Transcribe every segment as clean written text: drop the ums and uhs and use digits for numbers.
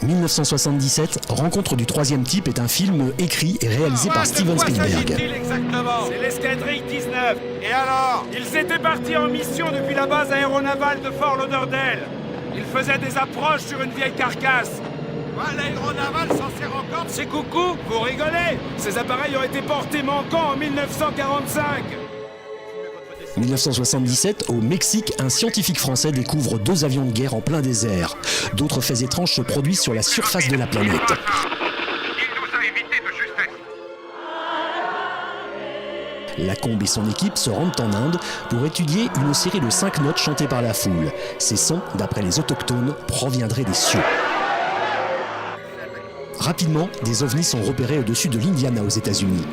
1977, Rencontre du troisième type est un film écrit et réalisé par Steven Spielberg. C'est l'escadrille 19. Et alors? Ils étaient partis en mission depuis la base aéronavale de Fort Lauderdale. Ils faisaient des approches sur une vieille carcasse. L'aéronavale s'en sert encore de ces coucous? Vous rigolez? Ces appareils ont été portés manquants en 1945. 1977, au Mexique, un scientifique français découvre 2 avions de guerre en plein désert. D'autres faits étranges se produisent sur la surface de la planète. Il nous a évité de justesse. Lacombe et son équipe se rendent en Inde pour étudier une série de 5 notes chantées par la foule. Ces sons, d'après les autochtones, proviendraient des cieux. Rapidement, des ovnis sont repérés au-dessus de l'Indiana aux États-Unis.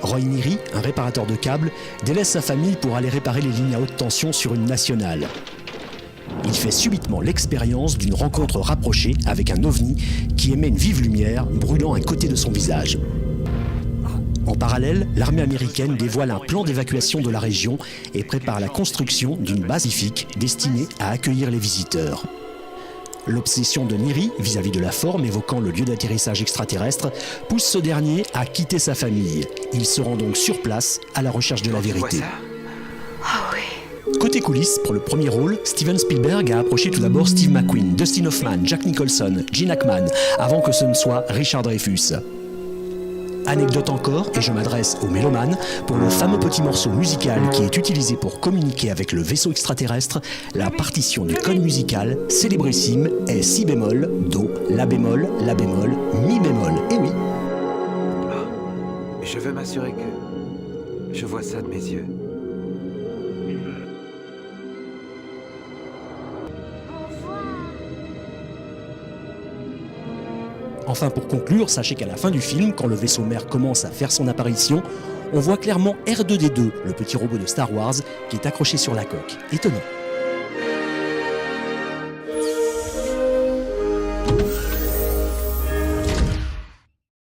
Roy Neary, un réparateur de câbles, délaisse sa famille pour aller réparer les lignes à haute tension sur une nationale. Il fait subitement l'expérience d'une rencontre rapprochée avec un ovni qui émet une vive lumière, brûlant un côté de son visage. En parallèle, l'armée américaine dévoile un plan d'évacuation de la région et prépare la construction d'une base scientifique destinée à accueillir les visiteurs. L'obsession de Neary vis-à-vis de la forme évoquant le lieu d'atterrissage extraterrestre pousse ce dernier à quitter sa famille. Il se rend donc sur place à la recherche de la vérité. Côté coulisses, pour le premier rôle, Steven Spielberg a approché tout d'abord Steve McQueen, Dustin Hoffman, Jack Nicholson, Gene Hackman, avant que ce ne soit Richard Dreyfuss. Anecdote encore, et je m'adresse aux mélomanes, pour le fameux petit morceau musical qui est utilisé pour communiquer avec le vaisseau extraterrestre, la partition du code musical, célébrissime, est si bémol, do, la bémol, mi bémol. Et oui. Je veux m'assurer que je vois ça de mes yeux. Enfin, pour conclure, sachez qu'à la fin du film, quand le vaisseau mère commence à faire son apparition, on voit clairement R2-D2, le petit robot de Star Wars, qui est accroché sur la coque. Étonnant.